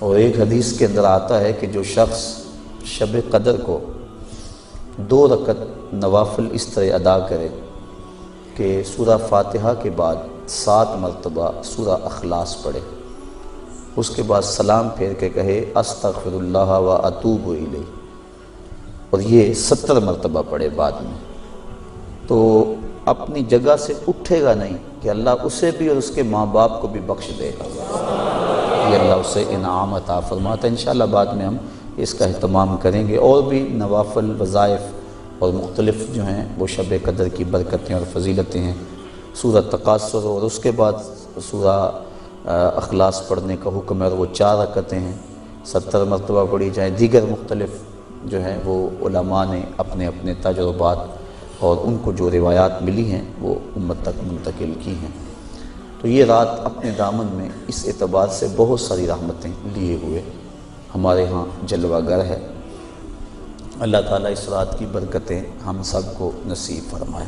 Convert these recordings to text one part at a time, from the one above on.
اور ایک حدیث کے اندر آتا ہے کہ جو شخص شب قدر کو 2 رکعت نوافل اس طرح ادا کرے کہ سورہ فاتحہ کے بعد 7 مرتبہ سورہ اخلاص پڑھے، اس کے بعد سلام پھیر کے کہے استغفر اللہ و اتوب الیہ، اور یہ 70 مرتبہ پڑھے بعد میں، تو اپنی جگہ سے اٹھے گا نہیں کہ اللہ اسے بھی اور اس کے ماں باپ کو بھی بخش دے گا، یہ اللہ اسے انعام عطا فرماتا ہے۔ انشاءاللہ بعد میں ہم اس کا اہتمام کریں گے، اور بھی نوافل وظائف اور مختلف جو ہیں وہ شب قدر کی برکتیں اور فضیلتیں ہیں۔ سورہ تکاثر اور اس کے بعد سورہ اخلاص پڑھنے کا حکم ہے، اور وہ 4 رکعتیں ہیں، 70 مرتبہ پڑھی جائیں۔ دیگر مختلف جو ہیں وہ علماء نے اپنے اپنے تجربات اور ان کو جو روایات ملی ہیں وہ امت تک منتقل کی ہیں۔ تو یہ رات اپنے دامن میں اس اعتبار سے بہت ساری رحمتیں لیے ہوئے ہمارے ہاں جلوہ گر ہے۔ اللہ تعالیٰ اس رات کی برکتیں ہم سب کو نصیب فرمائے۔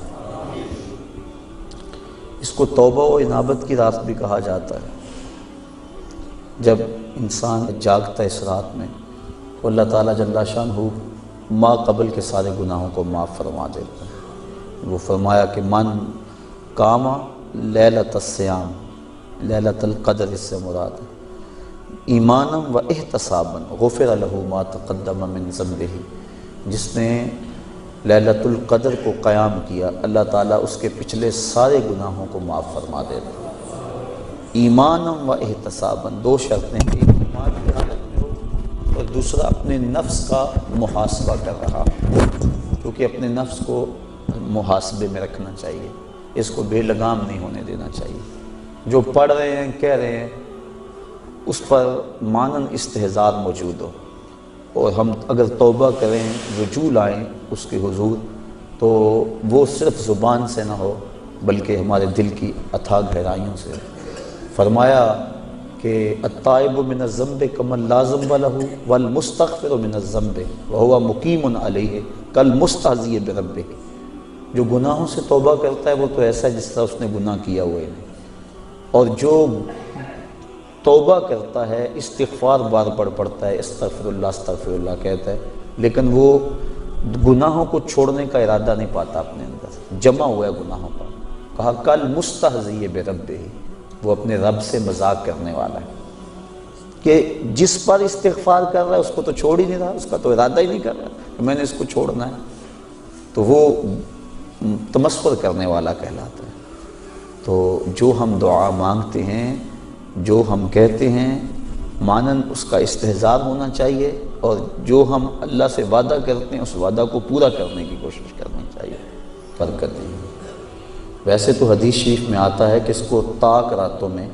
اس کو توبہ و انابت کی رات بھی کہا جاتا ہے۔ جب انسان جاگتا ہے اس رات میں تو اللہ تعالیٰ جل شانہ ما قبل کے سارے گناہوں کو معاف فرما دیتا ہے۔ وہ فرمایا کہ من قام لیلۃ الصیام، لیلۃ القدر اس سے مراد ہے، ایمانا و احتسابا غفر لہ ما تقدم من ذنبہ، جس نے لیلۃ القدر کو قیام کیا اللہ تعالیٰ اس کے پچھلے سارے گناہوں کو معاف فرما دیتا ہے۔ ایمانا و احتسابا، 2 شرطیں، ایک ایمان کی حالت میں ہو اور دوسرا اپنے نفس کا محاسبہ کر رہا ہو، کیونکہ اپنے نفس کو محاسبے میں رکھنا چاہیے، اس کو بے لگام نہیں ہونے دینا چاہیے۔ جو پڑھ رہے ہیں کہہ رہے ہیں اس پر مانن استحضار موجود ہو، اور ہم اگر توبہ کریں رجوع لائیں اس کے حضور تو وہ صرف زبان سے نہ ہو بلکہ ہمارے دل کی اتھاہ گہرائیوں سے۔ فرمایا کہ التائب من الذنب کمن لا ذنب لہ والمستغفر من الذنب وہو مقیم علیہ کالمستہزی بربہ، جو گناہوں سے توبہ کرتا ہے وہ تو ایسا ہے جس طرح اس نے گناہ کیا ہوا ہے، اور جو توبہ کرتا ہے استغفار بار بار پڑھتا ہے، استغفر اللہ کہتا ہے، لیکن وہ گناہوں کو چھوڑنے کا ارادہ نہیں پاتا اپنے اندر، جمع ہوا ہے گناہوں کا۔ کہا کل مستہزی بربہ، وہ اپنے رب سے مذاق کرنے والا ہے کہ جس پر استغفار کر رہا ہے اس کو تو چھوڑ ہی نہیں رہا، اس کا تو ارادہ ہی نہیں کر رہا کہ میں نے اس کو چھوڑنا ہے، تو وہ تمسخر کرنے والا کہلاتا ہے۔ تو جو ہم دعا مانگتے ہیں، جو ہم کہتے ہیں، مانن اس کا استحضار ہونا چاہیے، اور جو ہم اللہ سے وعدہ کرتے ہیں اس وعدہ کو پورا کرنے کی کوشش کرنی چاہیے، برکت نہیں۔ ویسے تو حدیث شریف میں آتا ہے کہ اس کو طاق راتوں میں،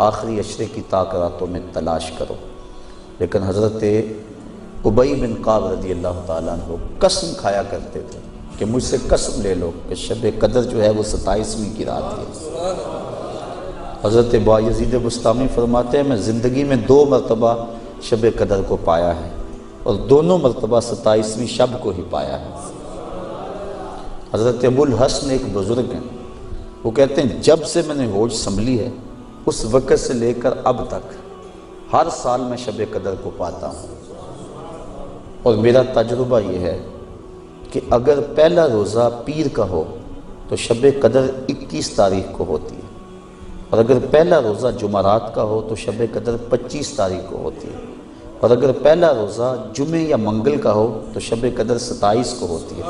آخری عشرے کی طاق راتوں میں تلاش کرو، لیکن حضرت ابی بن کعب رضی اللہ تعالیٰ عنہ قسم کھایا کرتے تھے کہ مجھ سے قسم لے لو کہ شب قدر جو ہے وہ 27ویں کی رات ہے۔ حضرت بایزید بسطامی فرماتے ہیں میں زندگی میں 2 مرتبہ شب قدر کو پایا ہے، اور دونوں مرتبہ 27ویں شب کو ہی پایا ہے۔ حضرت ابو الحسن ایک بزرگ ہیں، وہ کہتے ہیں جب سے میں نے ہوش سنبھلی ہے اس وقت سے لے کر اب تک ہر سال میں شب قدر کو پاتا ہوں، اور میرا تجربہ یہ ہے کہ اگر پہلا روزہ پیر کا ہو تو شب قدر 21 تاریخ کو ہوتی ہے، اور اگر پہلا روزہ جمعرات کا ہو تو شب قدر 25 تاریخ کو ہوتی ہے، اور اگر پہلا روزہ جمعے یا منگل کا ہو تو شب قدر 27 کو ہوتی ہے،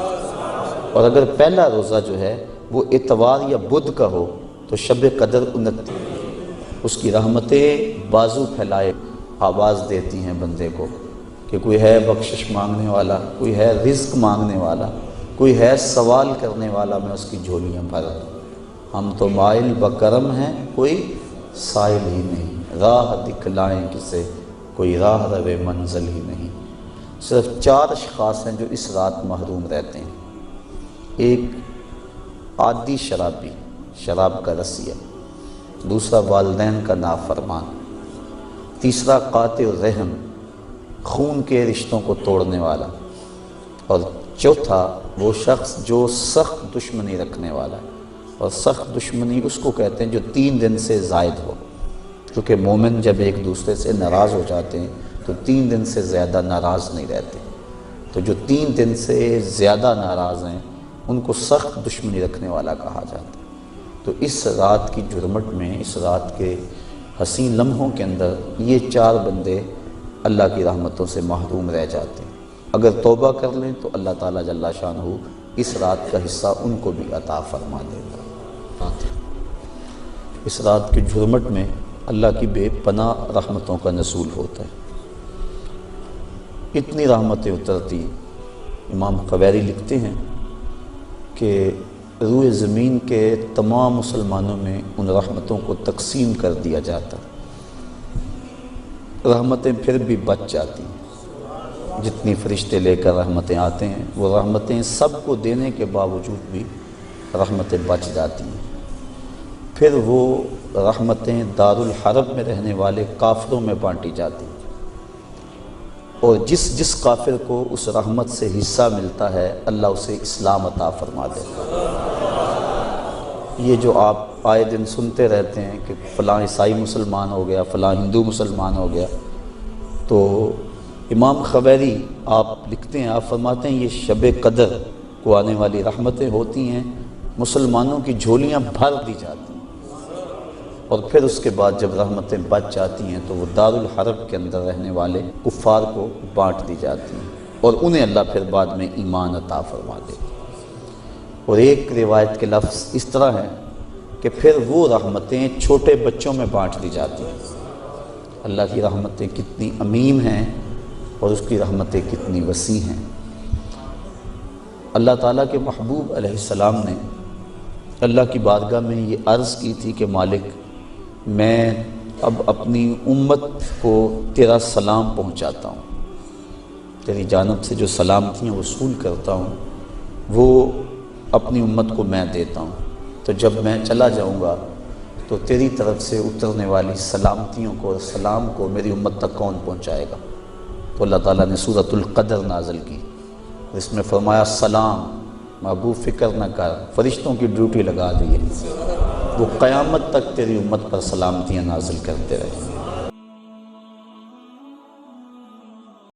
اور اگر پہلا روزہ جو ہے وہ اتوار یا بدھ کا ہو تو شب قدر 29۔ اس کی رحمتیں بازو پھیلائے آواز دیتی ہیں بندے کو کہ کوئی ہے بخشش مانگنے والا، کوئی ہے رزق مانگنے والا، کوئی ہے سوال کرنے والا، میں اس کی جھولیاں بھر دوں۔ ہم تو مائل بکرم ہیں، کوئی سائل ہی نہیں، راہ دکھلائیں کسے، کوئی راہ روے منزل ہی نہیں۔ صرف 4 اشخاص ہیں جو اس رات محروم رہتے ہیں، ایک عادی شرابی، شراب کا رسیہ، دوسرا والدین کا نافرمان، تیسرا قاطع الرحم، خون کے رشتوں کو توڑنے والا، اور چوتھا وہ شخص جو سخت دشمنی رکھنے والا ہے، اور سخت دشمنی اس کو کہتے ہیں جو 3 دن سے زائد ہو۔ کیونکہ مومن جب ایک دوسرے سے ناراض ہو جاتے ہیں تو 3 دن سے زیادہ ناراض نہیں رہتے، تو جو 3 دن سے زیادہ ناراض ہیں ان کو سخت دشمنی رکھنے والا کہا جاتا ہے۔ تو اس رات کی جرمٹ میں، اس رات کے حسین لمحوں کے اندر یہ 4 بندے اللہ کی رحمتوں سے محروم رہ جاتے ہیں۔ اگر توبہ کر لیں تو اللہ تعالیٰ جل شانہ اس رات کا حصہ ان کو بھی عطا فرما دے گا۔ اس رات کی جرمٹ میں اللہ کی بے پناہ رحمتوں کا نزول ہوتا ہے، اتنی رحمتیں اترتی۔ امام قویری لکھتے ہیں کہ روئے زمین کے تمام مسلمانوں میں ان رحمتوں کو تقسیم کر دیا جاتا، رحمتیں پھر بھی بچ جاتی ہیں۔ جتنی فرشتے لے کر رحمتیں آتے ہیں وہ رحمتیں سب کو دینے کے باوجود بھی رحمتیں بچ جاتی ہیں، پھر وہ رحمتیں دارالحرب میں رہنے والے کافروں میں بانٹی جاتی ہیں، اور جس کافر کو اس رحمت سے حصہ ملتا ہے اللہ اسے اسلام عطا فرما دیتا ہے۔ یہ جو آپ آئے دن سنتے رہتے ہیں کہ فلاں عیسائی مسلمان ہو گیا، فلاں ہندو مسلمان ہو گیا، تو امام قویری آپ لکھتے ہیں، آپ فرماتے ہیں یہ شب قدر کو آنے والی رحمتیں ہوتی ہیں، مسلمانوں کی جھولیاں بھر دی جاتی ہیں، اور پھر اس کے بعد جب رحمتیں بچ جاتی ہیں تو وہ دارالحرب کے اندر رہنے والے کفار کو بانٹ دی جاتی ہیں، اور انہیں اللہ پھر بعد میں ایمان عطا فرما دیتا ہے۔ اور ایک روایت کے لفظ اس طرح ہے کہ پھر وہ رحمتیں چھوٹے بچوں میں بانٹ دی جاتی ہیں۔ اللہ کی رحمتیں کتنی عمیم ہیں اور اس کی رحمتیں کتنی وسیع ہیں۔ اللہ تعالیٰ کے محبوب علیہ السلام نے اللہ کی بارگاہ میں یہ عرض کی تھی کہ مالک، میں اب اپنی امت کو تیرا سلام پہنچاتا ہوں، تیری جانب سے جو سلامتیاں وصول کرتا ہوں وہ اپنی امت کو میں دیتا ہوں، تو جب میں چلا جاؤں گا تو تیری طرف سے اترنے والی سلامتیوں کو اور سلام کو میری امت تک کون پہنچائے گا؟ تو اللہ تعالیٰ نے سورۃ القدر نازل کی، اس میں فرمایا سلام محبوب فکر نہ کر، فرشتوں کی ڈیوٹی لگا دی ہے، وہ قیامت تک تیری امت پر سلامتیاں نازل کرتے رہے۔